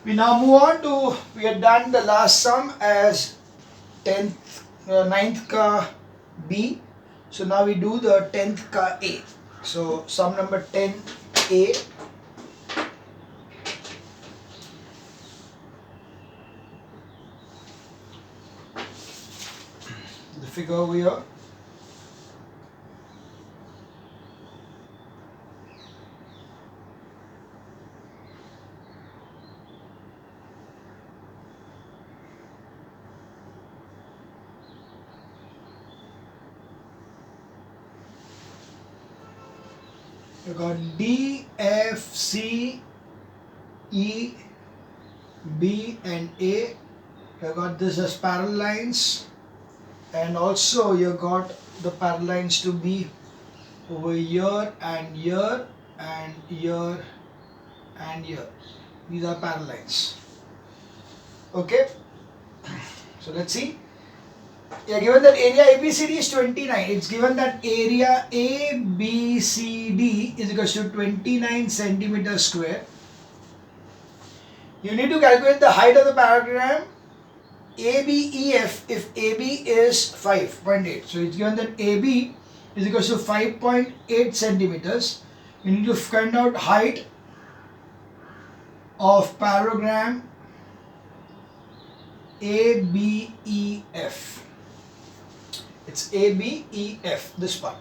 We now move on to, we had done the last sum as 10th, 9th ka B. So now we do the 10th ka A. So sum number 10A. The figure over here. You got D, F, C, E, B and A. You got this as parallel lines, and also you got the parallel lines to be over here and here and here and here. These are parallel lines. Okay, so let's see. Yeah, given that area ABCD is 29, it's given that area ABCD is equal to 29 centimeters square. You need to calculate the height of the parallelogram ABEF if AB is 5.8. So it's given that AB is equal to 5.8 centimeters. You need to find out height of parallelogram ABEF. It's ABEF, this part.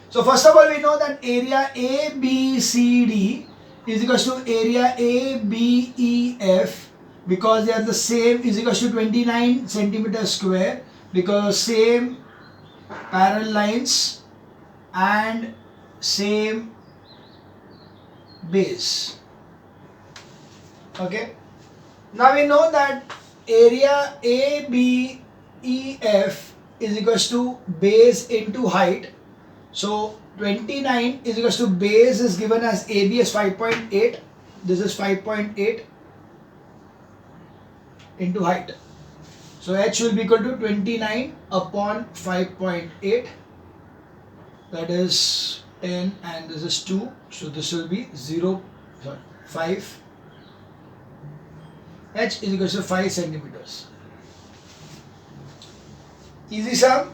So first of all, we know that area ABCD is equal to area ABEF because they are the same, is equal to 29 centimeters square because same parallel lines and same base. Okay. Now we know that area ABEF is equal to base into height. So 29 is equal to base is given as AB as 5.8. This is 5.8 into height. So H will be equal to 29 upon 5.8. That is 10 and this is 2. So this will be 5. H is equal to 5 centimeters. Easy sum.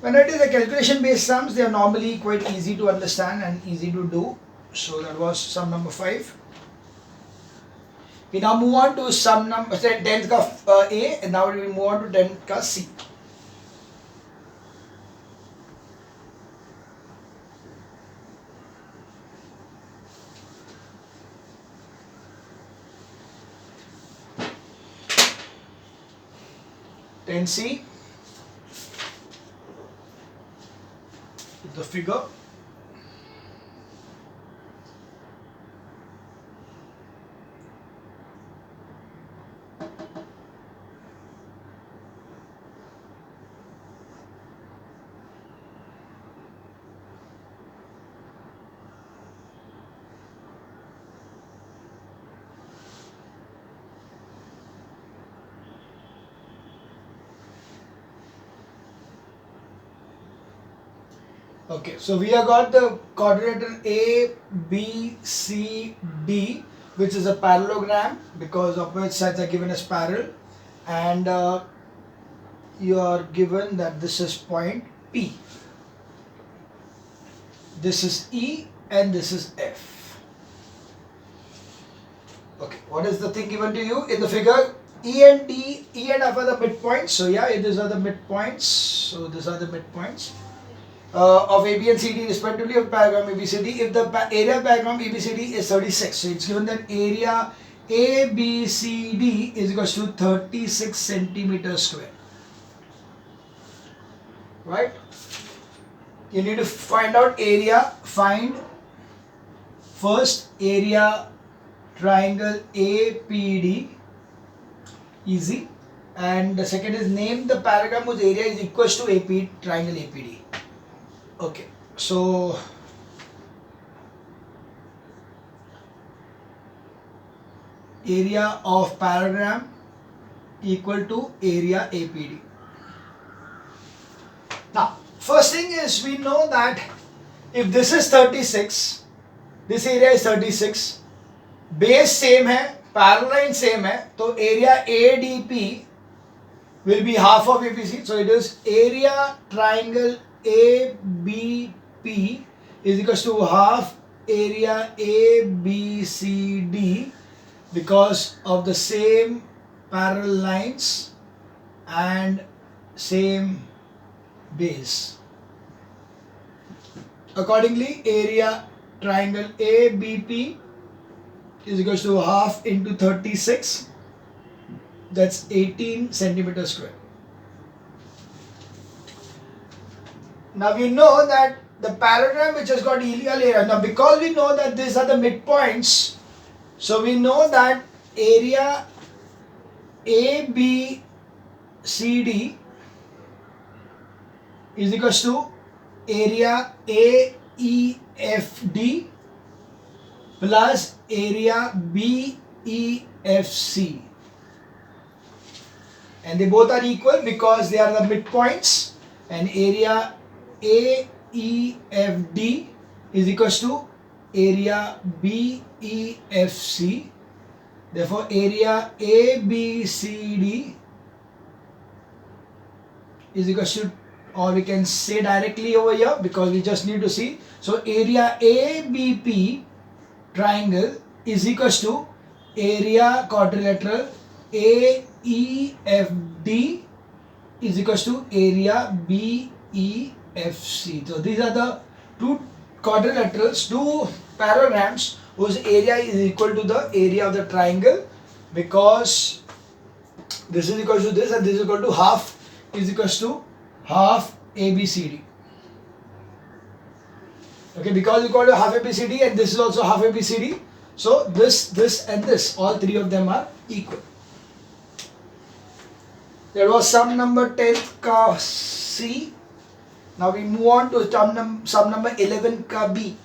When it is a calculation based sums, they are normally quite easy to understand and easy to do. So that was sum number 5. We now move on to sum number 10th ka A, and now we will move on to 10th ka C. C, the figure. Okay, so we have got the quadrilateral A, B, C, D, which is a parallelogram because opposite sides are given as parallel, and you are given that this is point P. This is E and this is F. Okay, what is the thing given to you in the figure? E and F are the midpoints. So yeah, these are the midpoints. So these are the midpoints. Of AB and CD respectively of parallelogram ABCD. If the area of parallelogram ABCD is 36, so it's given that area ABCD is equal to 36 centimeters square. Right? You need to find out area. Find first area triangle APD. Easy. And the second is name the parallelogram whose area is equal to AP triangle APD. Okay, so area of parallelogram equal to area APD. Now, first thing is we know that if this is 36, this area is 36, base same है, parallel line same है, तो area ADP will be half of ABC. So it is area triangle ABP is equals to half area ABCD because of the same parallel lines and same base. Accordingly, area triangle ABP is equals to half into 36. That's 18 centimeters square. Now we know that the parallelogram which has got illegal area. Now because we know that these are the midpoints, so we know that area ABCD is equals to area AEFD plus area BEFC. And they both are equal because they are the midpoints, and area AEFD is equals to area BEFC. Therefore area ABCD is equals to, or we can say directly over here because we just need to see. So area ABP triangle is equals to area quadrilateral AEFD is equals to area BEFC. So these are the two quadrilaterals, two parallelograms whose area is equal to the area of the triangle, because this is equal to this and this is equal to half is equals to half ABCD. Okay, because equal to half ABCD and this is also half ABCD. So this and this, all three of them are equal. That was sum number 10 ka C. Now we move on to sum number 11 ka B.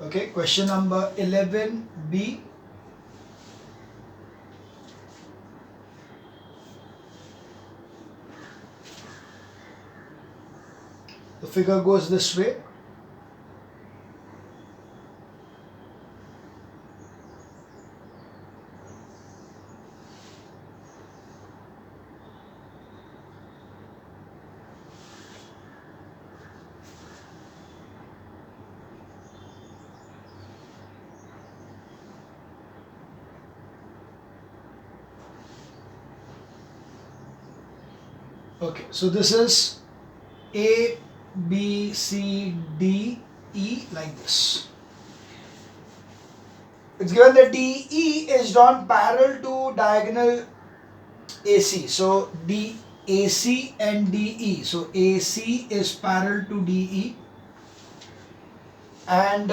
Okay, question number 11B. The figure goes this way. Okay, so this is A, B, C, D, E like this. It's given that DE is drawn parallel to diagonal AC. So DAC and DE. So AC is parallel to DE. And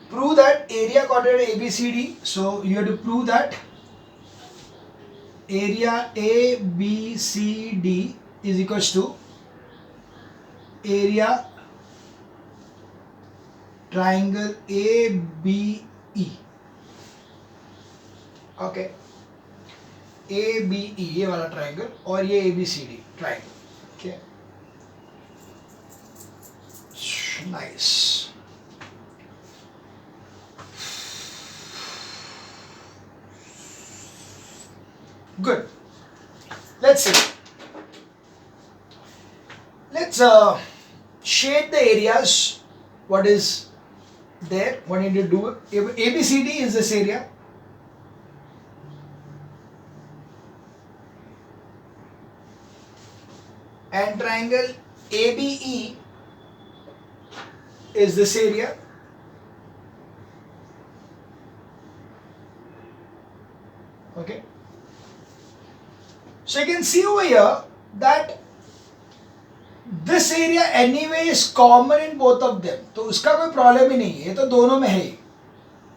prove that area quadrant ABCD. So you have to prove that area ABCD is equals to area triangle ABE. Okay, ABE ये वाला triangle और ये ABCD triangle. Okay, nice. Good. Let's see. Let's shade the areas. What is there? What need to do? ABCD is this area. And triangle ABE is this area. Okay. So you can see over here that this area anyway is common in both of them. तो उसका कोई problem ही नहीं है, ये तो दोनों में है ही.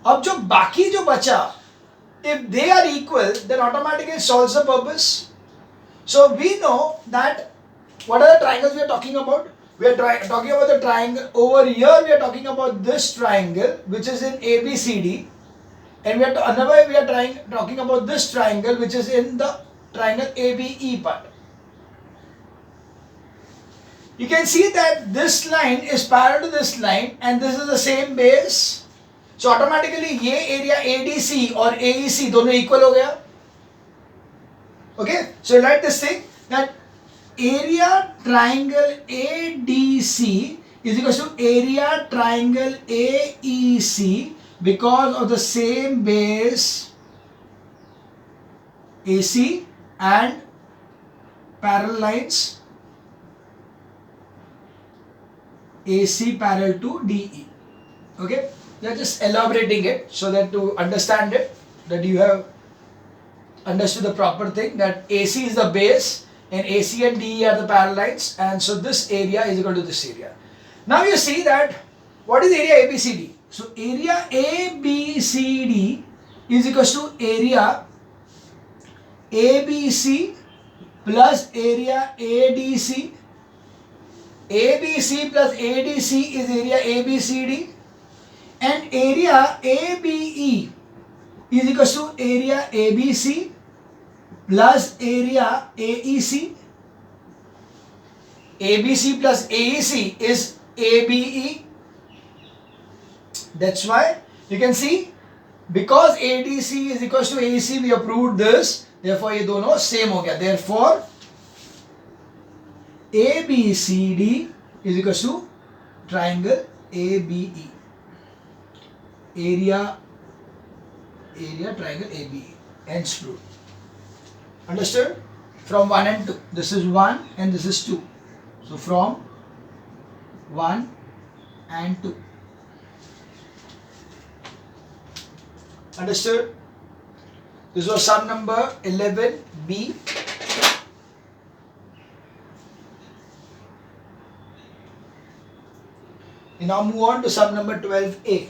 अब जो बाकी जो बचा, if they are equal, then automatically it solves the purpose. So we know that what are the triangles we are talking about? We are talking about the triangle over here. We are talking about this triangle which is in ABCD, and another we are talking about this triangle which is in the triangle ABE part. You can see that this line is parallel to this line and this is the same base. So automatically ये area ADC और AEC दोनों equal हो गया. Okay, so write this thing that area triangle ADC is equal to area triangle AEC because of the same base AC and parallel lines AC parallel to DE. Okay, we are just elaborating it so that to understand it, that you have understood the proper thing, that AC is the base and AC and DE are the parallel lines, and so this area is equal to this area. Now you see that what is area ABCD? So area ABCD is equal to area ABC plus area ADC. ABC plus ADC is area ABCD, and area ABE is equal to area ABC plus area AEC. ABC plus AEC is ABE. That's why you can see, because ADC is equal to AEC, we have proved this. Therefore ये दोनों same हो गया. Therefore ABCD is equal to triangle ABE. Area triangle ABE. Hence proved. Understood? From 1 and 2. This is 1 and this is 2. So from 1 and 2. Understood? This was sum number 11B. We now move on to sum number 12A.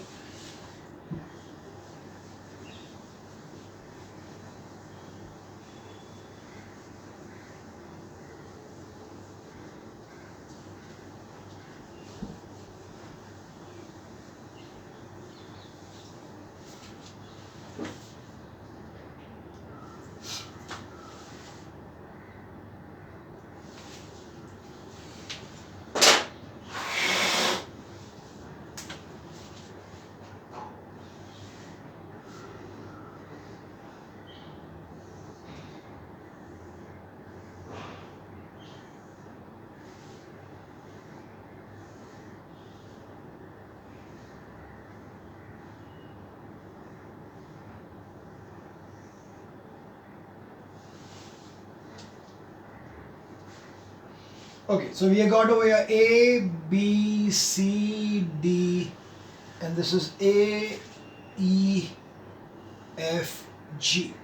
Okay, so we have got over here A, B, C, D, and this is A, E, F, G.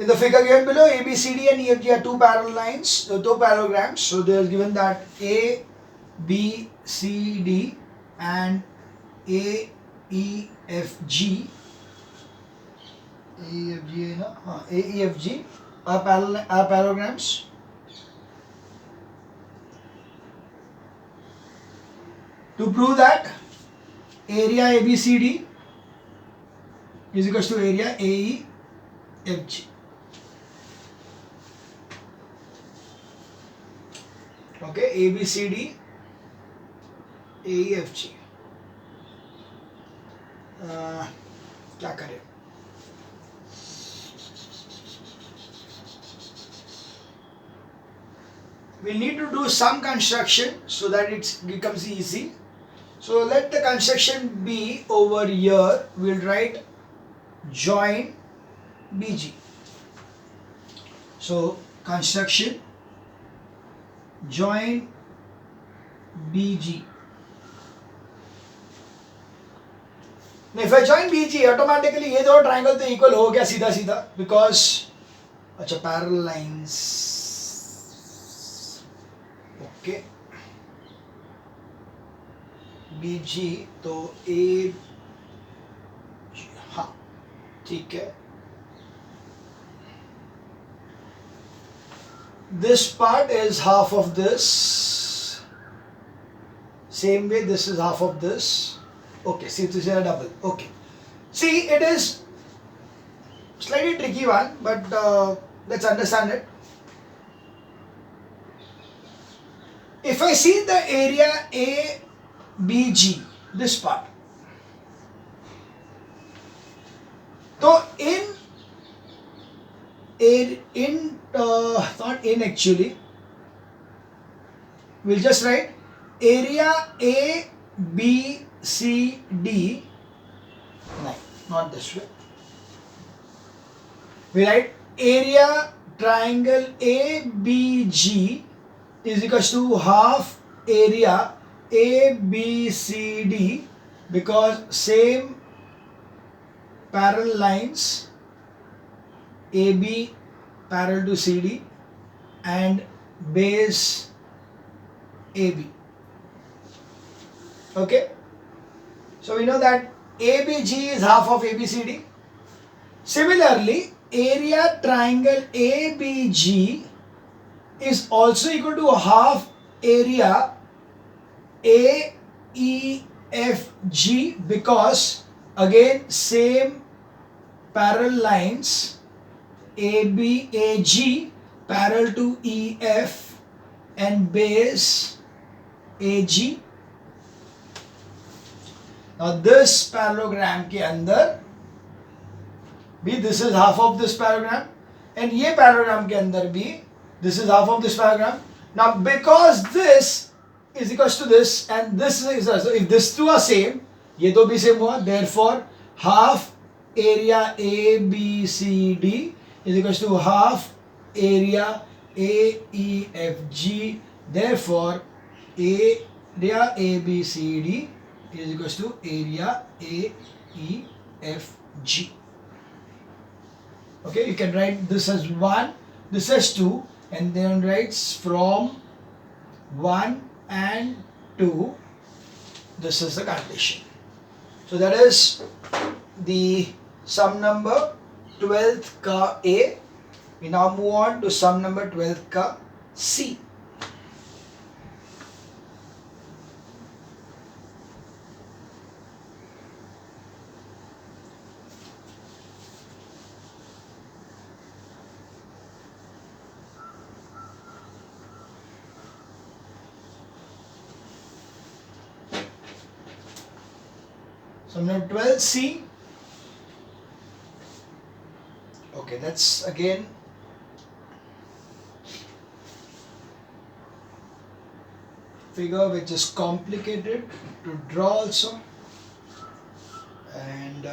In the figure given below, A, B, C, D and E, F, G are two parallel lines, two parallelograms. So they are given that A, B, C, D and A, E, F, G. A, E, F, G, A, E, F, G are parallelograms. To prove that, area ABCD is equal to area AEFG. Okay, ABCD, AEFG. क्या करें? We need to do some construction so that it becomes easy. So let the construction be over here. We'll write join BG. So construction join BG. Now if I join BG, automatically ये दो triangle तो equal हो गया सीधा सीधा, because अच्छा parallel lines. Okay. BG तो A, हाँ ठीक है, this part is half of this. Same way, this is half of this. Okay, see, this is a double. Okay. See, it is slightly tricky one, but let's understand it. If I see the area ABG, this part, so not in actually, we'll just write area ABCD. No, not this way. We write area triangle ABG is equals to half area ABCD, because same parallel lines, AB parallel to CD and base AB. Okay, so we know that ABG is half of ABCD. Similarly, area triangle ABG is also equal to half area AEFG, because again same parallel lines, AG parallel to EF and base AG. Now this parallelogram के अंदर भी this is half of this parallelogram, and ये parallelogram के अंदर भी this is half of this parallelogram. Now because this is equals to this and this is, so if these two are same, ये दो भी same हुआ, therefore half area ABCD is equals to half area AEFG. Therefore area ABCD is equals to area AEFG. Okay, you can write this as 1, this as 2, and then writes from 1 and 2. This is the condition. So that is the sum number 12th ka A. We now move on to sum number 12th ka C. Sum number 12C. Okay, that's again figure which is complicated to draw also, and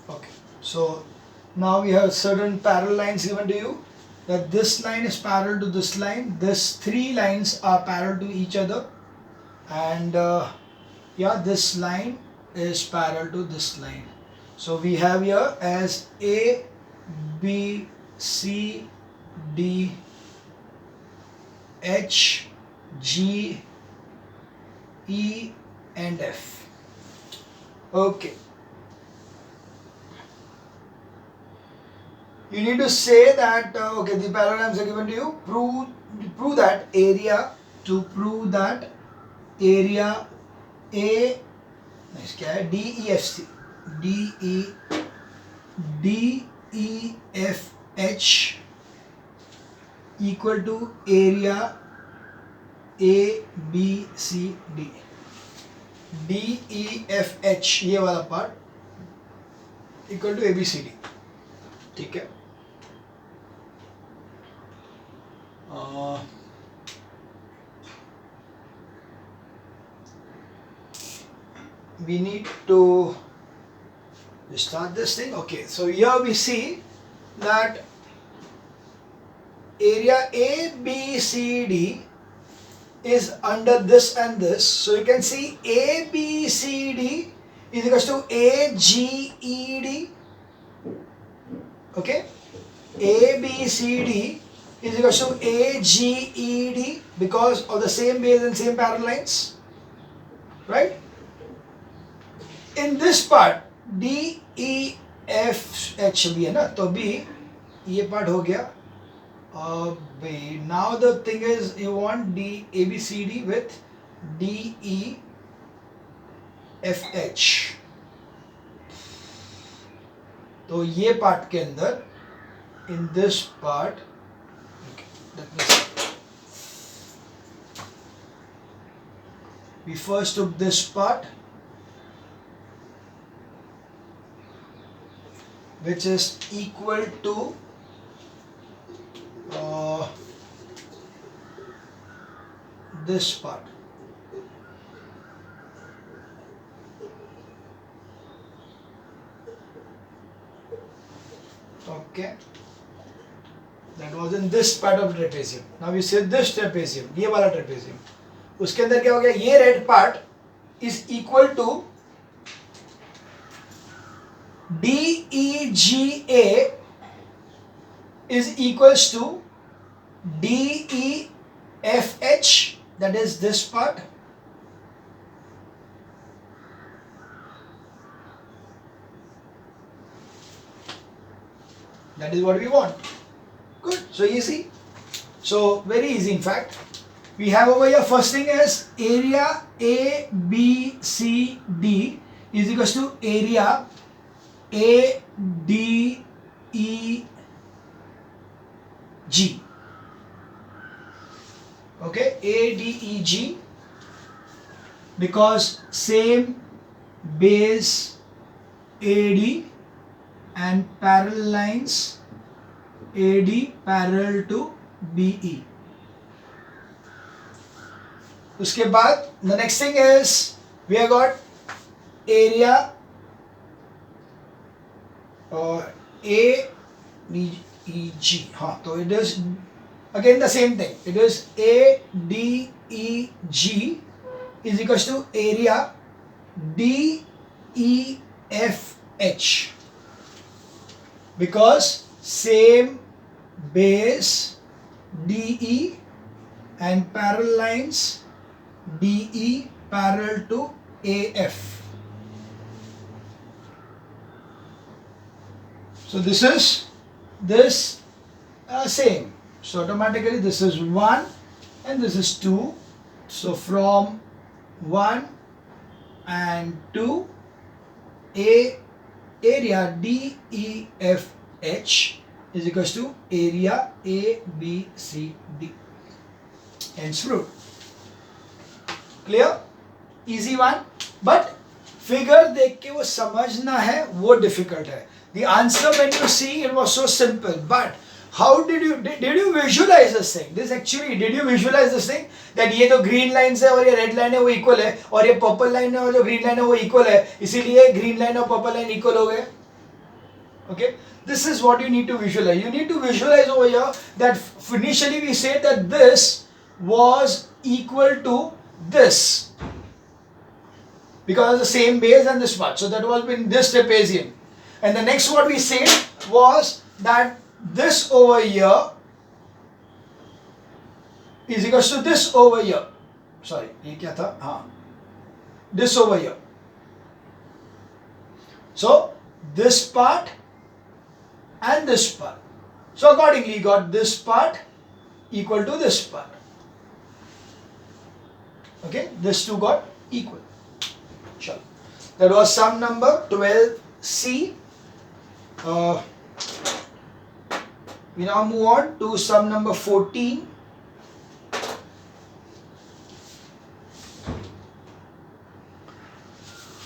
okay, so now we have certain parallel lines given to you, that this line is parallel to this line, these three lines are parallel to each other, and yeah, this line is parallel to this line. So we have here as A, B, C, D, H, G, E and F. Okay. You need to say that okay, the parallelograms are given to you. Prove that area. To prove that area A, next क्या है, DEFC, DEFH equal to area ABCD. DEFH ये वाला part equal to ABCD. ठीक है. We need to start this thing. Okay, so here we see that area ABCD is under this and this. So you can see ABCD is equals to AGED. Okay, ABCD is equal to AGED because of the same base and same parallel lines, right? In this part DEFH भी है ना, तो B ये part हो गया. Now the thing is you want ABCD with DEFH. तो ये part के अंदर in this part, okay, let me see. We first took this part, which is equal to this part. Okay, that was in this part of trapezium. Now we say this trapezium, ये वाला trapezium, उसके अंदर क्या हो गया, ये red part is equal to DEGA is equals to DEFH, that is this part, that is what we want. Good, so easy. So very easy in fact. We have over here, first thing is area ABCD is equals to area ADEG. Okay, ADEG, because same base AD and parallel lines AD parallel to BE. उसके बाद the next thing is we have got area ADEG. हाँ, तो it is again the same thing. It is ADEG is equals to area DEFH, because same base DE and parallel lines DE parallel to AF. So this is same. So automatically this is 1 and this is 2. So from 1 and 2, area DEFH is equals to area ABCD. Hence fruit. Clear? Easy one. But figure देख के वो समझना है वो difficult है. The answer when you see it was so simple, but how did you visualize this thing? This actually, did you visualize this thing that ये तो green lines है और ये red line है वो equal है और ये purple line है और जो green line है वो equal है, इसीलिए green line और purple line equal हो गए. Okay, this is what you need to visualize. You need to visualize over here that initially we said that this was equal to this because of the same base and this part. So that was in this trapezium. And the next what we said was that this over here is equals to this over here. Sorry, ये क्या था? हाँ, this over here. So this part and this part. So accordingly, you got this part equal to this part. Okay, this two got equal. Sure. That was sum number 12C. We now move on to sum number 14.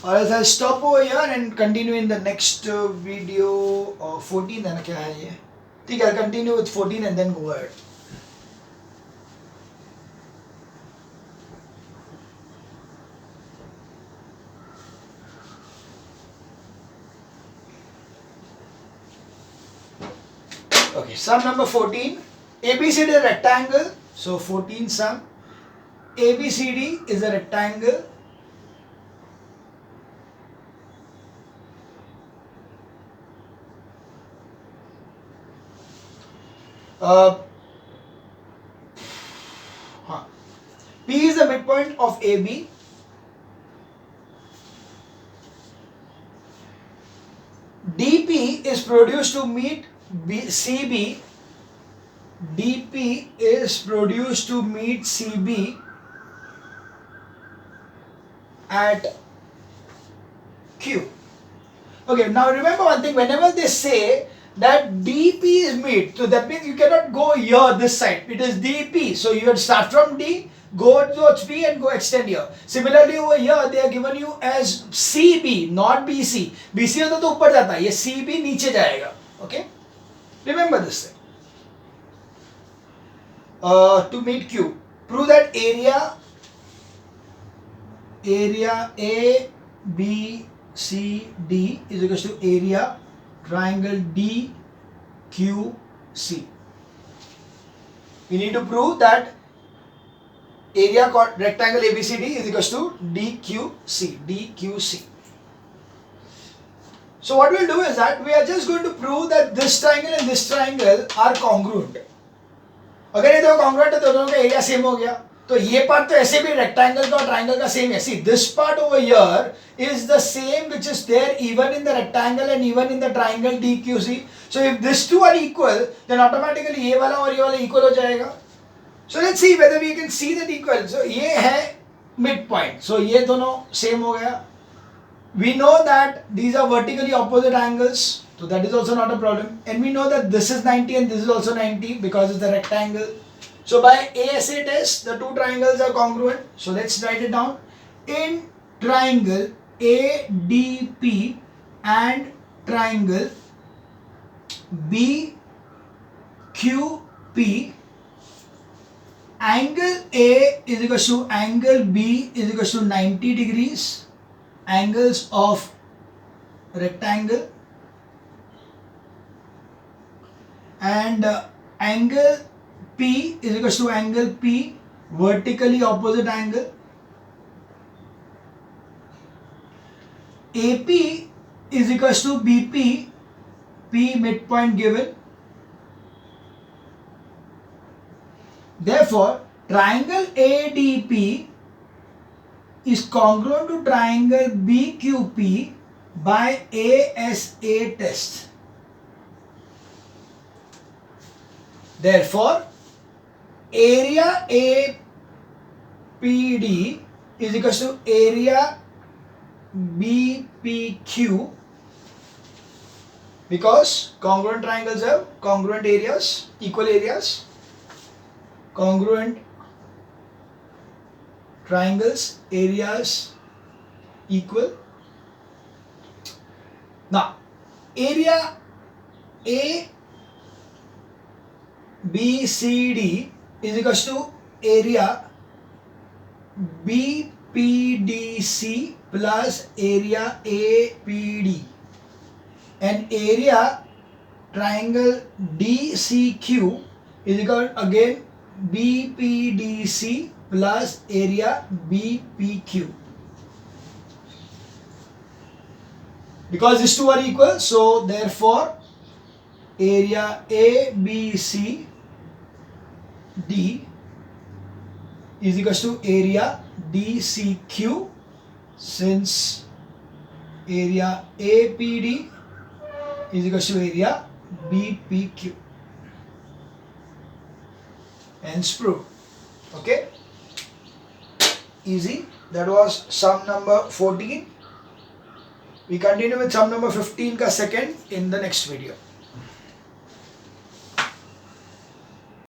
Or else I'll stop over here and continue in the next video. 14 है ना, क्या है ये? ठीक है, I'll continue with 14 and then go ahead. Okay, sum number 14. ABCD is a rectangle. So 14 sum. ABCD is a rectangle. uh, P is the midpoint of AB. DP is produced to meet CB. DP is produced to meet CB at Q. Okay, now remember one thing, whenever they say that DP is meet, so that means you cannot go here this side. It is DP. So you would start from D, go towards P and go extend here. Similarly over here they are given you as CB, not BC. BC होता तो ऊपर जाता है, ये CB नीचे जाएगा. Okay? Remember this thing. To meet Q, prove that area A, B, C, D is equal to area triangle D, Q, C. We need to prove that area rectangle ABCD is equal to DQC. DQC. So what we'll do is that we are just going to prove that this triangle and this triangle are congruent. अगर ये दो congruent है तो दोनों का area same हो गया. तो ये पार्ट तो ऐसे भी रेक्टेंगल का और ट्राइंगल का सेम है. See, this part over here is the same which is there even in the rectangle and even in the triangle DQC. So if these two are equal, then automatically ये वाला और ये वाला equal हो जाएगा. So let's see whether we can see that equal. So ये है midpoint. So ये दोनों same हो गया. We know that these are vertically opposite angles. So that is also not a problem. And we know that this is 90 and this is also 90 because it's a rectangle. So by ASA test, the two triangles are congruent. So let's write it down. In triangle ADP and triangle BQP, angle A is equal to angle B is equal to 90 degrees. Angles of rectangle, and angle P is equal to angle P, vertically opposite angle. AP is equal to BP, P midpoint given. Therefore, triangle ADP is congruent to triangle BQP by ASA test. Therefore, area APD is equal to area BPQ, because congruent triangles have congruent areas, equal areas. Congruent triangles areas equal. Now area ABCD is equal to area BPDC plus area APD, and area triangle DCQ is equal again BPDC plus area BPQ. Because these two are equal, so therefore area ABCD is equal to area DCQ, since area APD is equal to area BPQ. Hence proved. Okay, easy. That was sum number 14. We continue with sum number 15 ka second in the next video.